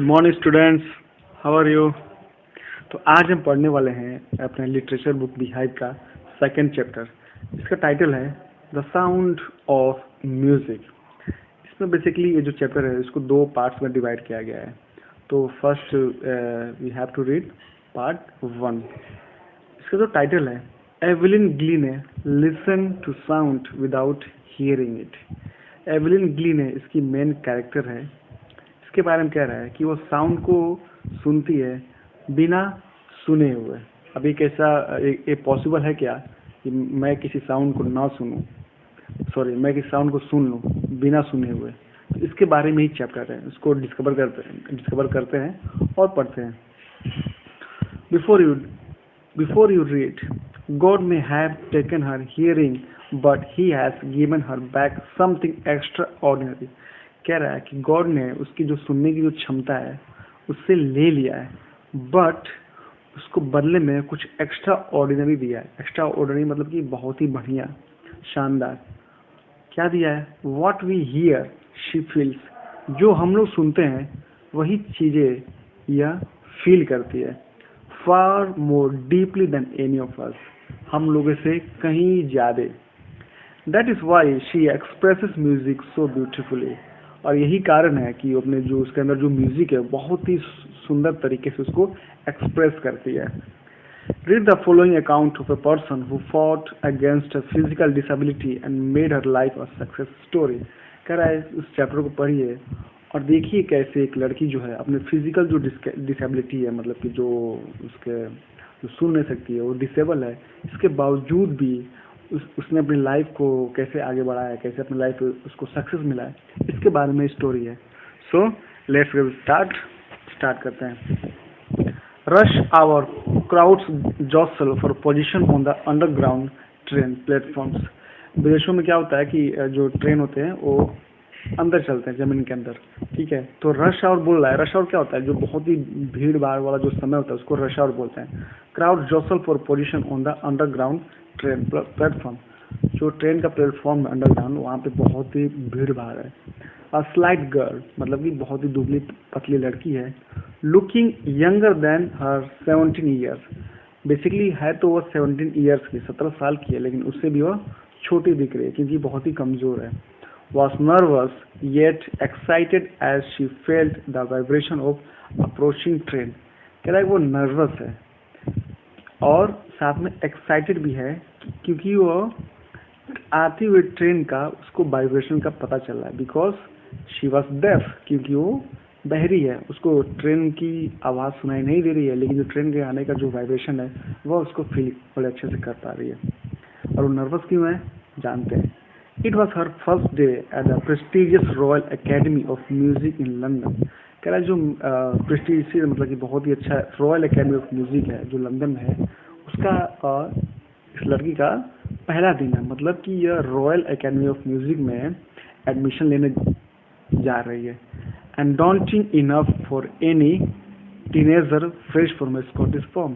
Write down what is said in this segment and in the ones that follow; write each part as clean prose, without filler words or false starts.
Morning students, how are you. तो आज हम पढ़ने वाले हैं अपने लिटरेचर बुक बिहाइव का सेकंड चैप्टर। इसका टाइटल है द साउंड ऑफ म्यूजिक। इसमें बेसिकली ये जो चैप्टर है इसको दो पार्ट्स में डिवाइड किया गया है। तो first we have to read part 1। इसका जो टाइटल है एवलिन ग्लीन है listen to sound without hearing it. Evelyn Glennie है इसकी मेन कैरेक्टर है। इसके बारे में कह रहा है कि वो साउंड को सुनती है बिना सुने हुए। अब ये कैसा ये पॉसिबल है क्या कि मैं किसी साउंड को ना सुनूं, मैं किसी साउंड को सुन लूं बिना सुने हुए। तो इसके बारे में ही चैप्टर है, इसको डिस्कवर करते हैं और पढ़ते हैं। Before you read, God may have taken her hearing, but he has given her back something extraordinary. कह रहा है कि गॉड ने उसकी जो सुनने की जो क्षमता है उससे ले लिया है, बट उसको बदले में कुछ एक्स्ट्रा ऑर्डिनरी दिया है। एक्स्ट्रा ऑर्डिनरी मतलब कि बहुत ही बढ़िया, शानदार। क्या दिया है? What we hear she feels. जो हम लोग सुनते हैं वही चीज़ें यह फील करती है। Far more deeply than any of us, हम लोगों से कहीं ज़्यादा। That is why she expresses music so beautifully. और यही कारण है कि अपने जो उसके अंदर जो म्यूजिक है बहुत ही सुंदर तरीके से उसको एक्सप्रेस करती है। Read the following account of a person who fought against a physical disability and made her life a success story. कह रहा है उस चैप्टर को पढ़िए और देखिए कैसे एक लड़की जो है अपने फिजिकल जो डिसेबिलिटी है, मतलब कि जो उसके जो सुन नहीं सकती है, वो डिसेबल है, इसके बावजूद भी उसने अपनी लाइफ को कैसे आगे बढ़ाया, कैसे अपनी लाइफ उसको सक्सेस मिला है, इसके बारे में स्टोरी है। सो लेट्स स्टार्ट करते हैं। Rush hour crowds jostle for position on the underground train platforms. विदेशों में क्या होता है कि जो ट्रेन होते हैं वो अंदर चलते हैं जमीन के अंदर, ठीक है। तो रश आवर बोल रहा है। रश आवर क्या होता है? जो बहुत ही भीड़ भाड़ वाला जो समय होता है उसको रश आवर बोलते हैं। Crowd jostle for position on the underground train platform. जो ट्रेन का प्लेटफॉर्म है अंडरग्राउंड, वहाँ पे बहुत ही भीड़ भाड़ है। अ स्लाइट गर्ल मतलब कि बहुत ही दुबली पतली लड़की है। लुकिंग यंगर देन हर 17 ईयर्स। बेसिकली है तो वो 17 ईयर्स की, 17 साल की है, लेकिन उससे भी वह छोटी दिख रही है क्योंकि बहुत ही कमज़ोर है। Was nervous yet excited as she felt the vibration of approaching train। कह रहा है वो नर्वस है और साथ में एक्साइटेड भी है क्योंकि वो आती हुई ट्रेन का उसको वाइब्रेशन का पता चल रहा है। बिकॉज शी वॉज डेफ, क्योंकि वो बहरी है, उसको ट्रेन की आवाज़ सुनाई नहीं दे रही है, लेकिन जो ट्रेन के आने का जो वाइब्रेशन है वह उसको फील बड़े अच्छे से कर पा रही है। और वो नर्वस क्यों है जानते हैं। It was her first day at the prestigious Royal Academy of Music in London। कह रहा है जो प्रेस्टिजियस मतलब कि बहुत ही अच्छा रॉयल एकेडमी ऑफ म्यूजिक है जो लंदन में है, उसका इस लड़की का पहला दिन है। मतलब कि यह रॉयल एकेडमी ऑफ म्यूजिक में एडमिशन लेने जा रही है। And daunting enough for any teenager fresh from Scottish form.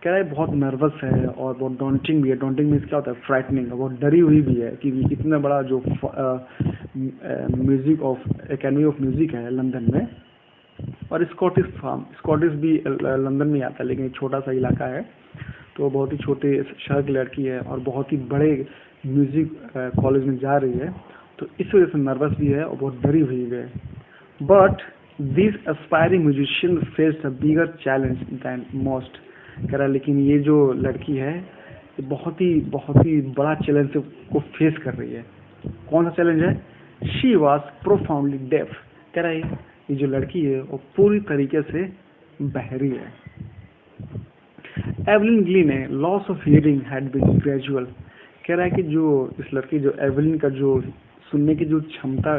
कह रहा है बहुत नर्वस है और बहुत डॉन्टिंग भी है। डॉन्टिंग मीन्स क्या होता है? फ्राइटनिंग। बहुत डरी हुई भी है कि इतना बड़ा जो music of academy of music है लंदन में, और स्कॉटिश फार्म, स्कॉटिश भी लंदन में आता है लेकिन एक छोटा सा इलाका है, तो बहुत ही छोटे शहर की लड़की है और बहुत ही बड़े म्यूजिक कॉलेज में जा रही है, तो इस वजह से नर्वस भी है और बहुत डरी हुई भी है। But this aspiring musician faced a bigger challenge than most. कह रहा है लेकिन ये जो लड़की है ये बहुत ही बड़ा चैलेंज को फेस कर रही है। कौन सा चैलेंज है? She was profoundly deaf. कह रहा है ये जो लड़की है वो पूरी तरीके से बहरी है। एवलिन ग्लीन है loss of hearing had been gradual. कह रहा है कि जो इस लड़की जो एवलिन का जो सुनने की जो क्षमता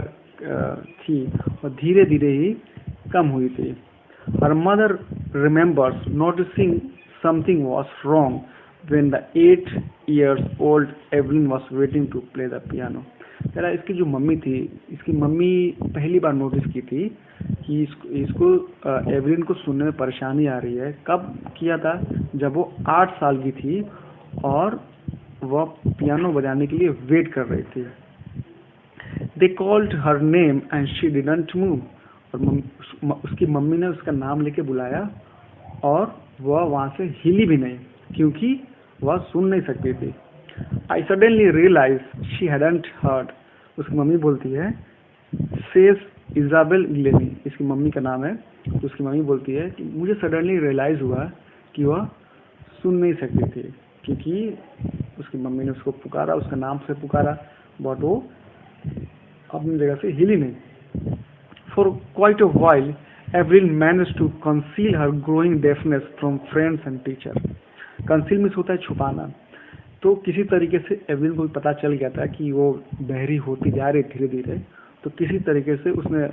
थी वो धीरे धीरे ही कम हुई थी। Her mother remembers noticing something was wrong when the 8 years old Evelyn was waiting to play the piano। कह रहा इसकी जो मम्मी थी, इसकी मम्मी पहली बार नोटिस की थी कि इसको एवलिन को सुनने में परेशानी आ रही है। कब किया था? जब वो 8 साल की थी और वह पियानो बजाने के लिए वेट कर रही थी। They called her name and she didn't move। और उसकी मम्मी ने उसका नाम लेके बुलाया और वह वहाँ से हिली भी नहीं क्योंकि वह सुन नहीं सकती थी। I suddenly realise she hadn't heard. उसकी मम्मी बोलती है, सेज इजाबेल ग्लेनी, इसकी मम्मी का नाम है। तो उसकी मम्मी बोलती है कि मुझे सडनली रियलाइज हुआ कि वह सुन नहीं सकती थी क्योंकि उसकी मम्मी ने उसको पुकारा, उसका नाम से पुकारा, बट वो अपनी जगह से हिली नहीं। For quite a while Evelyn managed to conceal her growing deafness from friends and teacher. Conceal means होता है छुपाना। तो किसी तरीके से एवरिन को पता चल गया था कि वो बहरी होती जा रही धीरे धीरे। तो किसी तरीके से उसने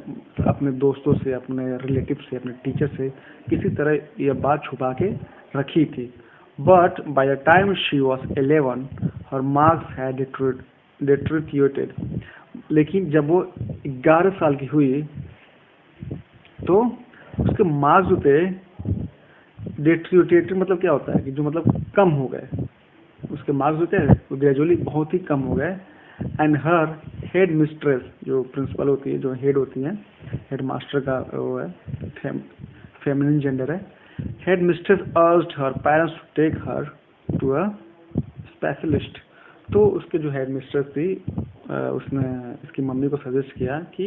अपने दोस्तों से, अपने रिलेटिव से, अपने टीचर से किसी तरह यह बात छुपा के रखी थी। But by the time she was 11 her marks had deteriorated. लेकिन जब वो 11 साल की हुई तो उसके मार्क्स जो थे डिटेरियोरेटेड मतलब क्या होता है कि जो मतलब कम हो गए। उसके मार्क्स जो थे वो ग्रेजुअली बहुत ही कम हो गए। एंड हर हेड मिस्ट्रेस, जो प्रिंसिपल होती है, जो हेड होती है, हेड मास्टर का वो है, फेमिनिन जेंडर है। Head mistress urged her parents to take her to a specialist. तो उसके जो हेड मिस्ट्रेस थी उसने इसकी मम्मी को सजेस्ट किया कि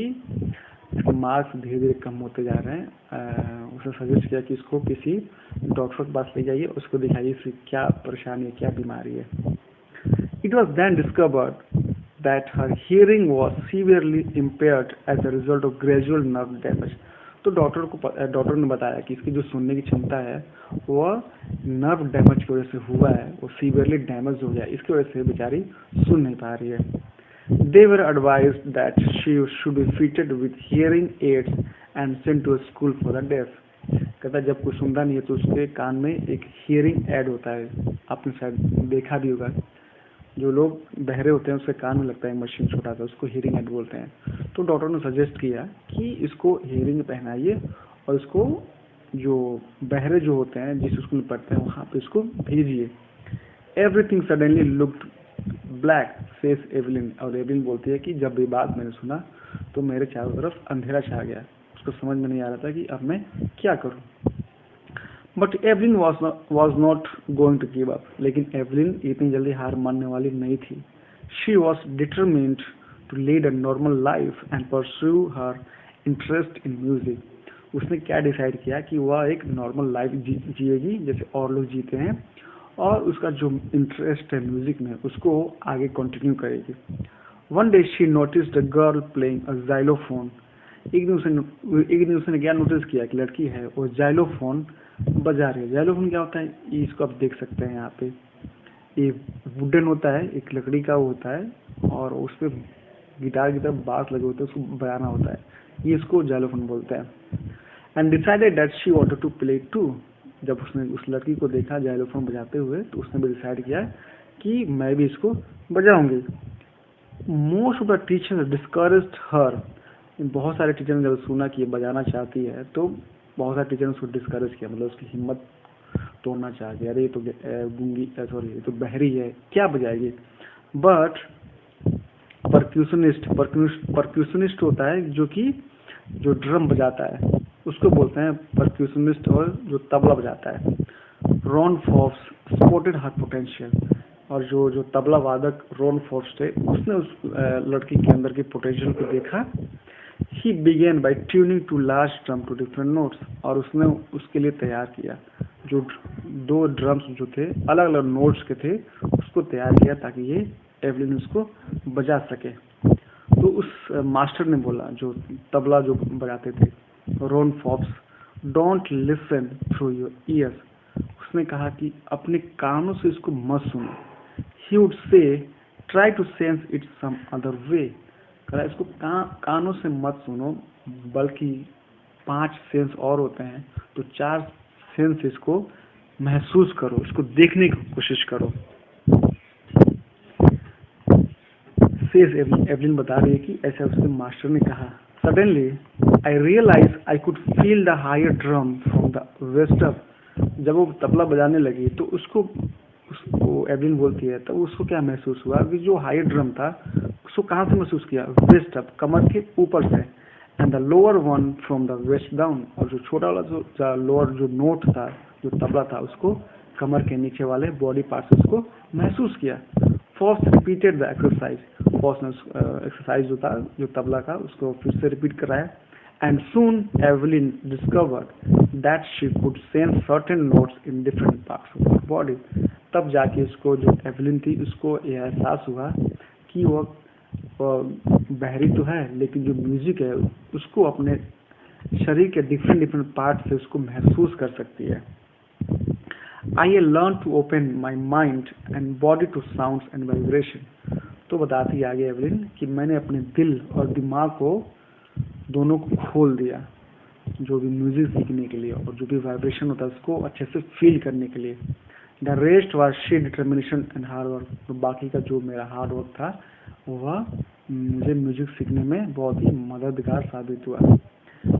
इसके मार्क्स धीरे धीरे कम होते जा रहे हैं। उसने सजेस्ट किया कि इसको किसी डॉक्टर के पास ले जाइए, उसको दिखाइए इसकी क्या परेशानी है, क्या बीमारी है। It was then discovered that her hearing was severely impaired as a result of gradual nerve damage. तो डॉक्टर ने बताया कि इसकी जो सुनने की क्षमता है वह नर्व डैमेज की वजह से हुआ है, वो सीवियरली डैमेज हो गया, इसकी वजह से बेचारी सुन नहीं पा रही है। They were advised that she should be fitted with hearing aids and sent to a school for the deaf. कहता है जब कोई सुनता नहीं है तो उसके कान में एक हियरिंग एड होता है, आपने शायद देखा भी होगा। जो लोग बहरे होते हैं उसके कान में लगता है मशीन छोटा सा, उसको हियरिंग एड बोलते हैं। तो डॉक्टर ने सजेस्ट किया कि इसको हियरिंग पहनाइए और इसको जो बहरे जो होते हैं जिस स्कूल में पढ़ते हैं वहाँ पे इसको भेजिए। Everything suddenly looked black says Evelyn. और एवलिन बोलती है कि जब ये बात मैंने सुना तो मेरे चारों तरफ अंधेरा छा गया, उसको समझ में नहीं आ रहा था कि अब मैं क्या करूं। But Evelyn was not going to give up. लेकिन एवलिन इतनी जल्दी हार मानने वाली नहीं थी। She was determined to lead a normal life and pursue her interest in music. उसने क्या डिसाइड किया कि वह एक नॉर्मल लाइफ जिएगी जैसे और लोग जीते हैं, और उसका जो इंटरेस्ट है म्यूजिक में उसको आगे कंटिन्यू करेगी। One day she noticed a girl playing a xylophone. एक दिन उसने क्या नोटिस किया कि लड़की है वो जाइलोफोन बजा रही है। जाइलोफोन क्या होता है, इसको आप देख सकते हैं यहाँ पे, ये वुडन होता है, एक लकड़ी का वो होता है और उस पर गिटार की तरफ बांस लगे होते हैं, उसको बजाना होता है, ये इसको जाइलोफोन बोलते हैं। And decided that she wanted to play too. जब उसने उस लड़की को देखा जाइलोफोन बजाते हुए तो उसने भी डिसाइड किया कि मैं भी इसको बजाऊंगी। Most of the teachers discouraged her. बहुत सारे टीचर ने जब सुना कि ये बजाना चाहती है तो बहुत सारे टीचर ने उसको डिस्करेज किया, मतलब उसकी हिम्मत तोड़ना चाह गया, अरे ये तो गूंगी, सॉरी ये तो बहरी है, क्या बजाएगी। बट परक्यूशनिस्ट होता है जो कि जो ड्रम बजाता है उसको बोलते हैं परक्यूशनिस्ट, और जो तबला बजाता है। रॉन फॉर्ब्स स्पॉटेड हर पोटेंशियल। और जो तबला वादक रॉन फॉर्ब्स थे उसने उस लड़की के अंदर की पोटेंशियल को देखा। He began by tuning to large drum to different notes। और उसने उसके लिए तैयार किया जो दो ड्रम्स जो थे अलग अलग नोट्स के थे उसको तैयार किया ताकि ये एवलिन उसको बजा सके। तो उस मास्टर ने बोला, जो तबला जो बजाते थे, Ron Forbes, don't listen through your ears. उसने कहा कि अपने कानों से इसको मत सुनो। He would say try to sense it some other way। इसको कानों से मत सुनो, बल्कि 5 सेंस और होते हैं, तो 4 सेंस इसको महसूस करो, इसको देखने की कोशिश करो। सेज एवलिन बता रही है कि ऐसा उसके मास्टर ने कहा। Suddenly I realise I could feel the higher drum from the waist up. जब वो तबला बजाने लगी तो उसको एवलिन बोलती है तो उसको क्या महसूस हुआ कि जो हायर ड्रम था उसको कहाँ से महसूस किया, वेस्ट अप, कमर के ऊपर से। And the lower one from the waist down, और जो छोटा वाला जो लोअर जो नोट था, जो तबला था, उसको कमर के नीचे वाले बॉडी पार्ट से उसको महसूस किया। First repeated the exercise, first exercise जो था, जो तबला का, उसको फिर से रिपीट कराया। And soon Evelyn discovered that she could sense certain notes in different parts of body. तब जाके उसको, जो एवलिन थी, उसको यह एहसास हुआ कि वो बहरी तो है, लेकिन जो म्यूजिक है उसको अपने शरीर के डिफरेंट डिफरेंट पार्ट से उसको महसूस कर सकती है। I learn to open my mind and body to sounds and vibration. तो बताती आगे एवलिन कि मैंने अपने दिल और दिमाग को दोनों को खोल दिया, जो भी म्यूजिक सीखने के लिए और जो भी वाइब्रेशन होता है उसको अच्छे से फील करने के लिए। The rest was she determination and hard work. तो बाकी का जो मेरा हार्ड वर्क था वह मुझे म्यूजिक सीखने में बहुत ही मददगार साबित हुआ।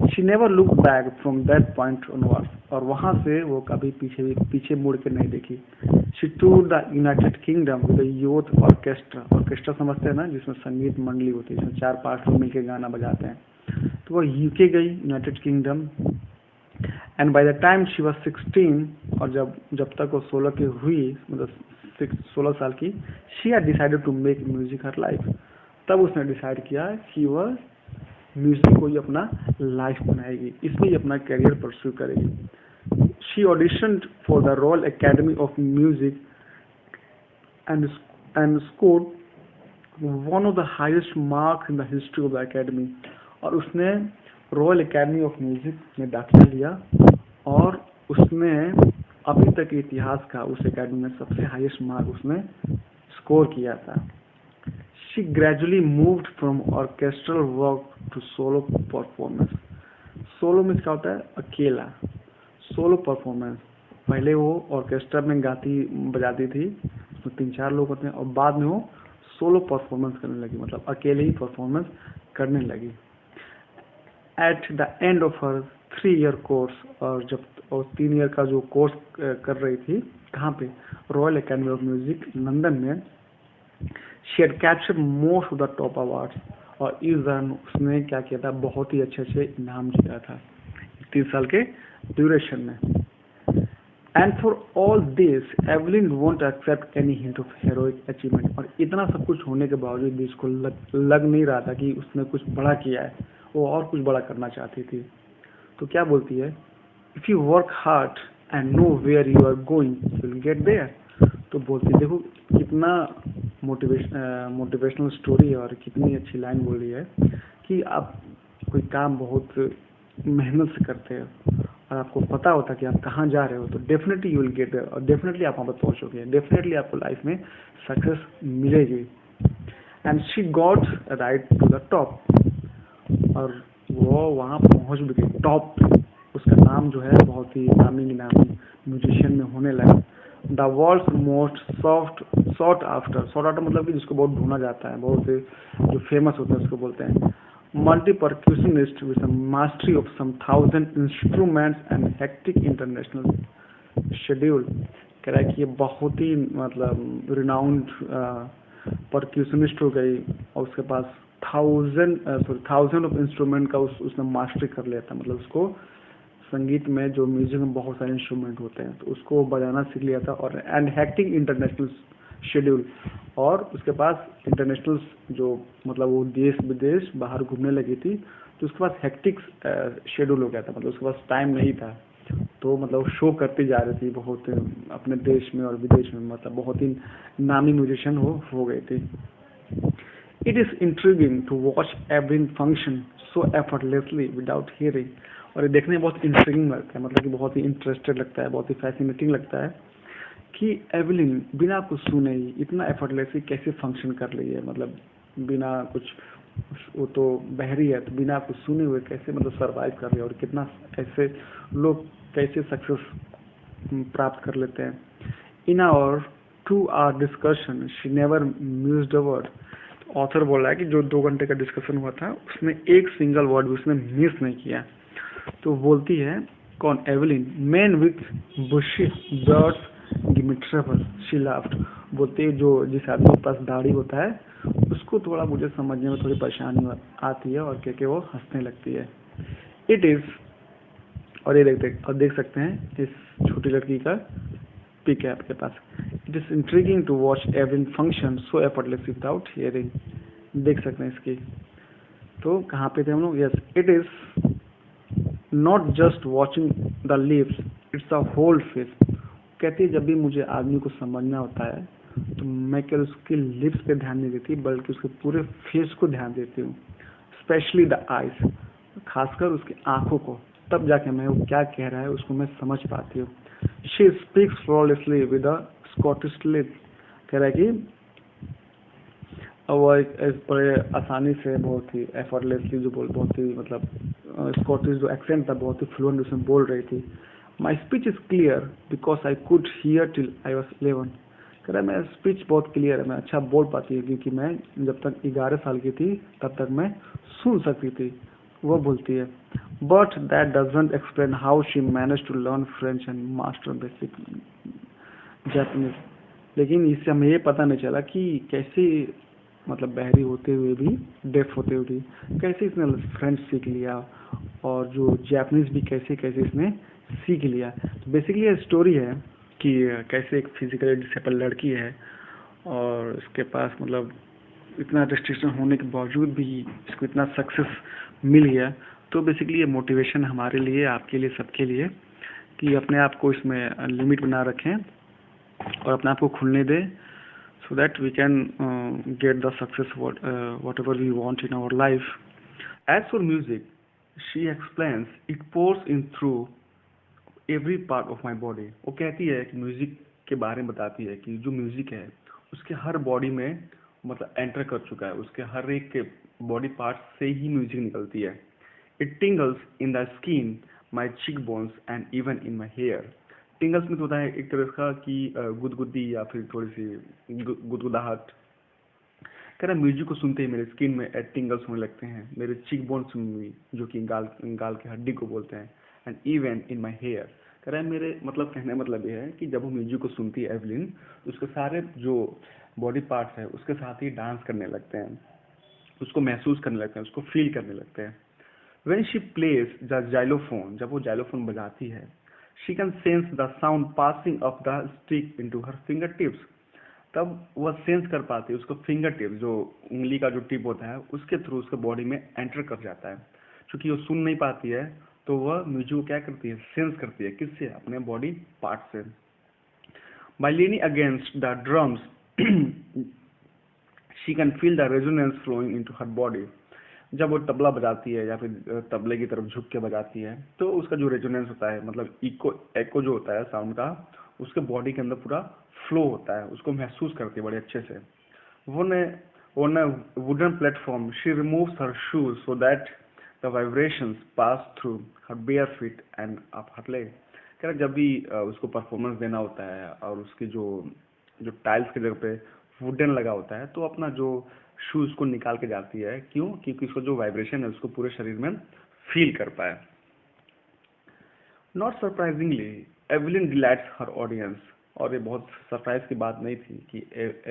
She never look back from that point onwards, और वहां से वो कभी पीछे मुड़ के नहीं देखी। She tour the United kingdom with the youth orchestra. Orchestra समझते हैं ना, जिसमें संगीत मंडली होती है, जिसमें 4-5 लोग मिलकर गाना बजाते हैं। तो वो यूके गई, United kingdom. And bye the time she was 16, और जब तक वो 16 की हुई, मतलब 16 साल की, she had decided to make music her life. तब उसने डिसाइड किया कि वह म्यूजिक को ही अपना लाइफ बनाएगी, इसमें ही अपना करियर परस्यू करेगी। She auditioned for the royal academy of music and scored one of the highest marks in the history of the academy. और उसने रॉयल एकेडमी ऑफ म्यूजिक में दाखिला लिया, और उसने अभी तक के इतिहास का उस एकेडमी में सबसे हाईएस्ट मार्क उसने स्कोर किया था। She gradually moved from orchestral work to solo performance. Solo में क्या होता है? अकेला, सोलो परफॉर्मेंस। पहले वो ऑर्केस्ट्रा में बजाती थी, उसमें 3-4 लोग होते हैं, और बाद में वो सोलो परफॉर्मेंस करने लगी, मतलब अकेले ही परफॉर्मेंस करने लगी। At the end of her 3-year course, और 3 ईयर का जो कोर्स कर रही थी, कहाँ पे? Royal academy of music London में। She had captured most of the top awards, और इस दौरान उसने क्या किया था? बहुत ही अच्छे इनाम जीता था 3 साल के ड्यूरेशन में। And for all this Evelyn won't accept any hint of heroic achievement. और इतना सब कुछ होने के बावजूद भी उसको लग नहीं रहा था कि उसने कुछ बड़ा किया है, वो और कुछ बड़ा करना चाहती थी। तो क्या बोलती है? If you work hard and know where you are going you will get there. तो बोलती, देखो कितना मोटिवेशनल स्टोरी है, और कितनी अच्छी लाइन बोल रही है कि आप कोई काम बहुत मेहनत से करते हो और आपको पता होता है कि आप कहाँ जा रहे हो, तो definitely you will get there, और डेफिनेटली आप वहाँ पर पहुँचोगे, डेफिनेटली आपको लाइफ में सक्सेस मिलेगी। And she got right to the top, और वो वहाँ पहुँच भी गई टॉप। उसका नाम जो है बहुत ही नामी म्यूजिशियन में होने लगा। The world's most sought after मतलब कि जिसको बहुत ढूंढा जाता है, बहुत से जो फेमस होते हैं उसको बोलते हैं। Multi percussionist with mastery of some 1000 instruments and hectic international schedule. कह रहा है कि ये बहुत ही मतलब रिनाउंड परक्यूशनिस्ट हो गई, और उसके पास 1000 ऑफ इंस्ट्रूमेंट का उसने मास्टरी कर लिया था। मतलब उसको संगीत में, जो म्यूजिक में बहुत सारे इंस्ट्रूमेंट होते हैं, तो उसको बजाना सीख लिया था। और एंड हैक्टिंग इंटरनेशनल शेड्यूल, और उसके पास इंटरनेशनल जो मतलब वो देश विदेश बाहर घूमने लगी थी, तो उसके पास हैक्टिक शेड्यूल हो गया था, मतलब उसके पास टाइम नहीं था। तो मतलब शो करती जा रही थी बहुत अपने देश में और विदेश में, मतलब बहुत ही नामी म्यूजिशियन हो गई थी। It is intriguing to watch Evelyn function so effortlessly without hearing. और ये देखने में बहुत इंट्रिगिंग लगता है, मतलब कि बहुत ही इंटरेस्टेड लगता है, बहुत ही फैसिनेटिंग लगता है कि एवलिन बिना कुछ सुने ही इतना एफर्टलेसली कैसे फंक्शन कर रही है। मतलब बिना कुछ, वो तो बहरी है, तो बिना कुछ सुने हुए कैसे मतलब सर्वाइव कर रही है, और कितना ऐसे लोग कैसे सक्सेस प्राप्त कर लेते हैं। In our 2 hour discussion she never mused a word. Author बोल रहा है कि जो 2 घंटे का डिस्कशन हुआ था उसमें एक सिंगल वर्ड भी उसने मिस नहीं किया। तो बोलती है कौन? Evelyn, man with bushy beards give me trouble, she laughed. बोलती है जो जिस आदमी के पास दाढ़ी होता है उसको थोड़ा मुझे समझने में थोड़ी परेशानी आती है और कह वो हंसने लगती है। इट इज़, और ये देख सकते हैं इस छोटी लड़की का पिक है आपके पास। It is intriguing to watch every function so effortless without hearing. देख सकते हैं इसकी। तो कहाँ पे थे हम लोग? Yes, it is not just watching the lips, it's a whole face. कहती है जब भी मुझे आदमी को समझना होता है तो मैं केवल उसके लिप्स पे ध्यान नहीं देती बल्कि उसके पूरे फेस को ध्यान देती हूँ, स्पेशली द आइज, खासकर उसकी आंखों को। तब जाके मैं वो क्या कह रहा है उसको मैं समझ पाती हूँ। She speaks flawlessly with a Scottish lip. कह रहा है कि वो एक बड़े आसानी से, बहुत ही एफर्टलेसली जो बोल, बहुत ही मतलब स्कॉटिश जो एक्सेंट था बहुत ही फ्लुएंट उसमें बोल रही थी। My speech is clear because I could hear till I was 11। कह रहा है मेरा स्पीच बहुत क्लियर है, मैं अच्छा बोल पाती हूँ क्योंकि मैं जब तक 11 साल की थी तब तक मैं सुन सकती थी। वो बोलती है but that doesn't explain how she manage to learn French and master basic Japanese. लेकिन इससे हमें ये पता नहीं चला कि कैसे, मतलब बहरी होते हुए भी, डेफ होते हुए भी कैसे इसने फ्रेंच सीख लिया और जो जापानीज भी कैसे कैसे इसने सीख लिया। तो बेसिकली ये स्टोरी है कि कैसे एक फिजिकली डिसेबल लड़की है और इसके पास मतलब इतना रेस्ट्रिक्शन होने के बावजूद भी इसको इतना सक्सेस मिल गया। तो बेसिकली ये मोटिवेशन हमारे लिए, आपके लिए, सबके लिए कि अपने आप को इसमें लिमिट बना रखें और अपने आप को खुलने दें, so that we can get the success whatever we want in our life. As for music, she explains it pours in through every part of my body. वो कहती है कि म्यूजिक के बारे में बताती है कि जो म्यूजिक है उसके हर बॉडी में मतलब एंटर कर चुका है, उसके हर एक के बॉडी पार्ट से ही म्यूजिक निकलती है। It tingles in the skin, my cheek bones and even in my hair. Tingles में तो होता है एक तरह का कि गुदगुदी या फिर थोड़ी सी गुदगुदाहट। कह रहा म्यूजिक को सुनते ही मेरे स्किन में टिंगल्स होने लगते हैं, मेरे चिक बोन्स में भी, जो कि गाल गाल की हड्डी को बोलते हैं, and even in my hair. कह रहा है मेरे मतलब कहने मतलब ये है कि जब वो म्यूजिक को सुनती है एवलिन तो उसके सारे जो बॉडी पार्ट्स है उसके साथ ही डांस करने लगते हैं, उसको महसूस करने लगते हैं, उसको फील करने लगते हैं। When she plays the xylophone, जब वो xylophone बजाती है, she can sense the sound passing of the stick into her fingertips. तब वह सेंस कर पाती है, उसको फिंगर टिप, जो उंगली का जो टिप होता है उसके थ्रू उसके बॉडी में एंटर कर जाता है। क्योंकि वो सुन नहीं पाती है तो वह म्यूजिक को क्या करती है, सेंस करती है। किससे? अपने बॉडी पार्ट से। By leaning against the drums, she can feel the resonance flowing into her body. जब वो तबला बजाती है या फिर तबले की तरफ झुक के बजाती है तो उसका जो रेजोनेंस होता है, मतलब इको एको जो होता है साउंड का, उसके बॉडी के अंदर पूरा फ्लो होता है, उसको महसूस करती है बड़े अच्छे से। वो ने on a wooden platform she removes her shoes so that the vibrations pass through her bare feet and up her leg. कह रहा जब भी उसको परफॉर्मेंस देना होता है और उसकी जो जो टाइल्स की जगह पे वुडन लगा होता है तो अपना जो शूज को निकाल के जाती है। क्यों? क्योंकि उसका जो वाइब्रेशन है उसको पूरे शरीर में फील कर पाए। Not surprisingly Evelyn delights her audience. और ये बहुत सरप्राइज की बात नहीं थी कि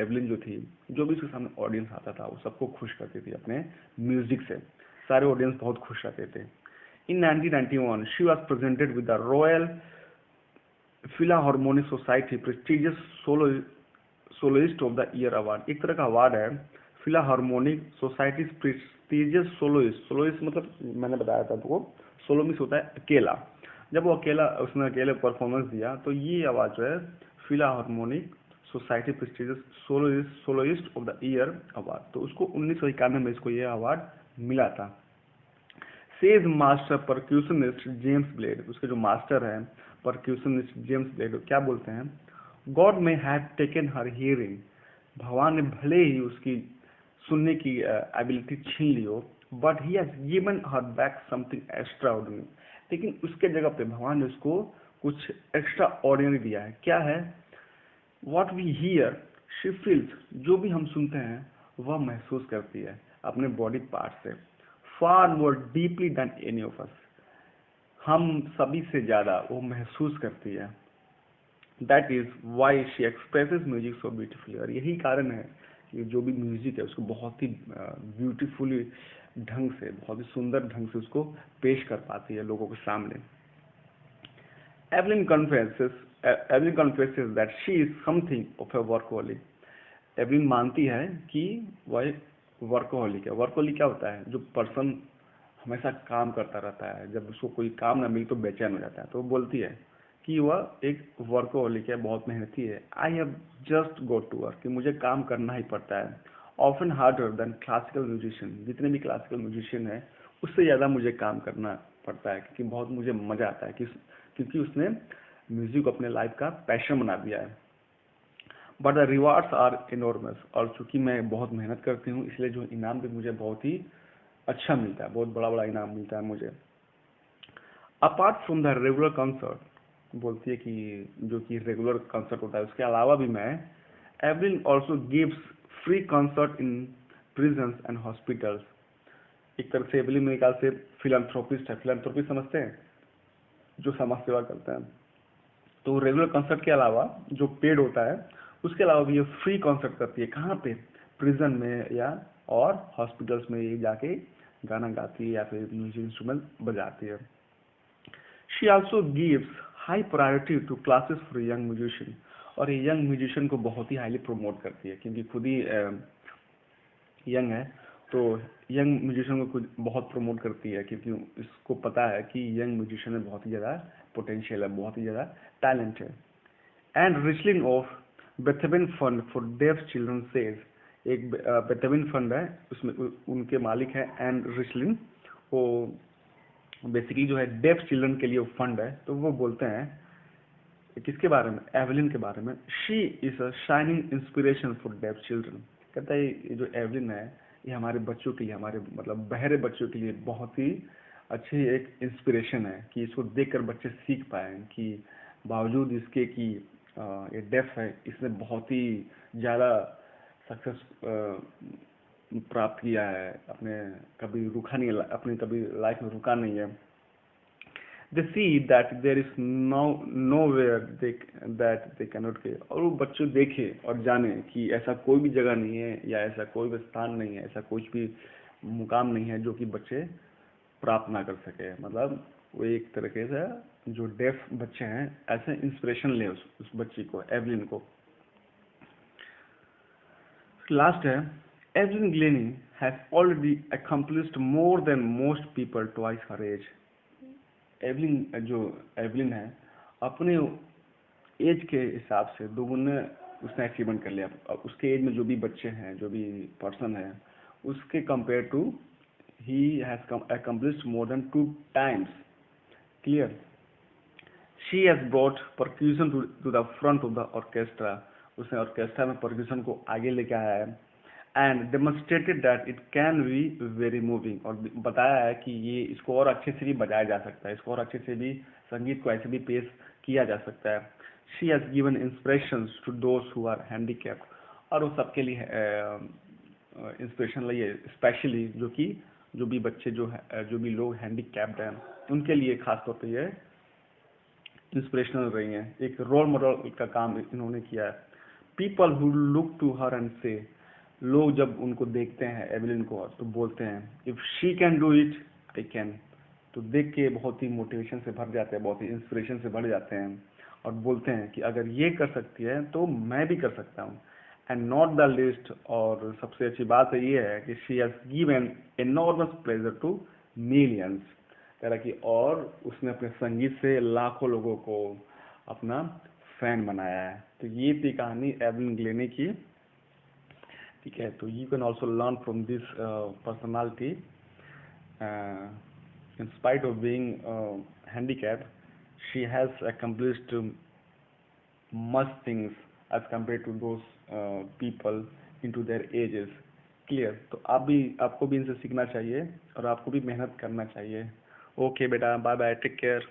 एवलिन जो थी, जो भी उसके सामने ऑडियंस आता था वो सबको खुश करती थी अपने म्यूजिक से। सारे ऑडियंस बहुत खुश रहते थे। In 1991 she was presented with the Royal Philharmonic Society prestigious soloist of the year award. एक तरह का अवार्ड है, Philharmonic Society prestigious soloist. Soloist मतलब मैंने बताया था वो सोलो मिस होता है अकेला। जब वो अकेला, उसने अकेले परफॉर्मेंस दिया तो ये अवार्ड जो है Philharmonic Society prestigious soloist of the year award, तो उसको 1991 में इसको ये अवार्ड मिला था। Says master percussionist James Blade, उसके जो मास्टर हैं परक्यूशनिस्ट जेम्स ब्लेड, क्या बोलते हैं? गॉड में हैव टेकन हर हियरिंग, भगवान ने भले ही उसकी सुनने की एबिलिटी छीन ली हो, but he has given her back something extra ordinary. लेकिन उसके जगह पे भगवान ने उसको कुछ एक्स्ट्रा ऑर्डिनरी दिया है। क्या है? What we hear she feels, जो भी हम सुनते हैं वह महसूस करती है अपने बॉडी पार्ट से, far more deeply than any of us, हम सभी से ज्यादा वो महसूस करती है। That is why she expresses music so beautifully. और यही कारण है कि जो भी म्यूजिक है उसको बहुत ही ब्यूटीफुली ढंग से, बहुत ही सुंदर ढंग से उसको पेश कर पाती है लोगों के सामने। Evelyn confesses that she is something of A workaholic. Evelyn मानती है कि वह वर्कहोलिक है। वर्कहोलिक क्या होता है? जो पर्सन हमेशा काम करता रहता है, जब उसको कोई काम ना मिले तो बेचैन हो जाता है। तो वो बोलती है कि वह एक वर्कहोलिक है, बहुत मेहनती है। I have just go to work, कि मुझे काम करना ही पड़ता है। Often harder than classical musician, जितने भी क्लासिकल म्यूजिशियन है उससे ज़्यादा मुझे काम करना पड़ता है, क्योंकि बहुत मुझे मज़ा आता है, क्योंकि उसने म्यूजिक को अपने लाइफ का पैशन बना दिया है। But the rewards are enormous, और चूंकि मैं बहुत मेहनत करती हूँ इसलिए जो इनाम भी मुझे बहुत ही अच्छा मिलता है, बहुत बड़ा बड़ा इनाम मिलता है मुझे। Apart from the regular concert, बोलती है कि जो कि रेगुलर कंसर्ट होता है उसके अलावा भी मैं, Evelyn also gives free concert in prisons and hospitals. एक तरह से एवलिन मेरे ख्याल से फिलैंथ्रोपिस्ट है। फिलैंथ्रोपिस्ट समझते हैं? जो समाज सेवा करते हैं। तो रेगुलर कंसर्ट के अलावा जो पेड होता है उसके अलावा भी ये फ्री कंसर्ट करती है। कहाँ पे? प्रिजन में या और हॉस्पिटल्स में ये जाके गाना गाती है या फिर म्यूजिक इंस्ट्रूमेंट बजाती है। She also gives high priority to classes for young musician, और ये यंग म्यूजिशियन को बहुत ही हाईली प्रमोट करती है, क्योंकि खुद ही यंग है। तो यंग म्यूजिशियन को खुद बहुत प्रमोट करती है, क्योंकि इसको पता है कि यंग म्यूजिशियन में बहुत ही ज़्यादा पोटेंशियल है, बहुत ही ज़्यादा टैलेंट है। एंड रिचलिंग of Beethoven Fund for Deaf Children says, एक बेथेवन फंड है उसमें उनके मालिक है एंड रिचलिंग, वो बेसिकली जो है डेफ चिल्ड्रन के लिए वो फंड है। तो वो बोलते हैं किसके बारे में? एवलिन के बारे में। She is a shining inspiration for Deaf children. कहता है ये जो एवलिन है ये हमारे बच्चों के लिए, हमारे मतलब बहरे बच्चों के लिए बहुत ही अच्छी एक इंस्पिरेशन है, कि इसको देखकर बच्चे सीख पाए कि बावजूद इसके कि ये डेफ है, इसने बहुत ही ज़्यादा सक्सेस प्राप्त किया है, अपने कभी रुका नहीं, अपनी कभी लाइफ में रुका नहीं है। They see that there is nowhere that they cannot go, और वो बच्चे देखे और जाने कि ऐसा कोई भी जगह नहीं है या ऐसा कोई भी स्थान नहीं है, ऐसा कुछ भी मुकाम नहीं है जो कि बच्चे प्राप्त ना कर सके। मतलब वो एक तरीके से जो डेफ बच्चे हैं ऐसे इंस्पिरेशन ले उस बच्ची को, एवलिन को। लास्ट है, Evelyn Glenny has already accomplished more than most people twice her age। Evelyn है अपने एज के हिसाब से दोगुने उसने अचीवमेंट कर लिया। अब उसके एज में जो भी बच्चे हैं, जो भी पर्सन है, उसके compare to he has accomplished more than 2 times। Clear? She has brought percussion to the front of the orchestra, उसने ऑर्केस्ट्रा में परक्यूशन को आगे लेके आया है। And demonstrated that it can be very moving, और बताया है कि ये इसको और अच्छे से भी बजाया जा सकता है, इसको और अच्छे से भी संगीत को ऐसे भी पेश किया जा सकता है। She has given inspirations to those who are handicapped, और वो सबके लिए इंस्पिरेशन ली है, स्पेशली जो भी बच्चे जो भी लोग हैंडीकैप्ड हैं उनके लिए खास तौर पे ये इंस्पिरेशनल रही हैं। एक रोल मॉडल का काम इन्होंने किया है। People who look to her and say, लोग जब उनको देखते हैं एवलिन को तो बोलते हैं if she can do it I can. तो देख के बहुत ही मोटिवेशन से भर जाते हैं, बहुत ही इंस्पिरेशन से भर जाते हैं, और बोलते हैं कि अगर ये कर सकती है तो मैं भी कर सकता हूँ। एंड नॉट द लिस्ट, और सबसे अच्छी बात ये है कि she has given enormous pleasure to millions, तरह की, और उसने अपने संगीत से लाखों लोगों को अपना फैन बनाया है। तो ये थी कहानी एवलिन ग्लेनी की। ठीक है, तो you can also learn from this personality. In spite of being handicap, she has accomplished much things as compared to those people into their ages। Clear? तो आपको भी इनसे सीखना चाहिए और आपको भी मेहनत करना चाहिए। ओके बेटा, बाय बाय, टेक केयर।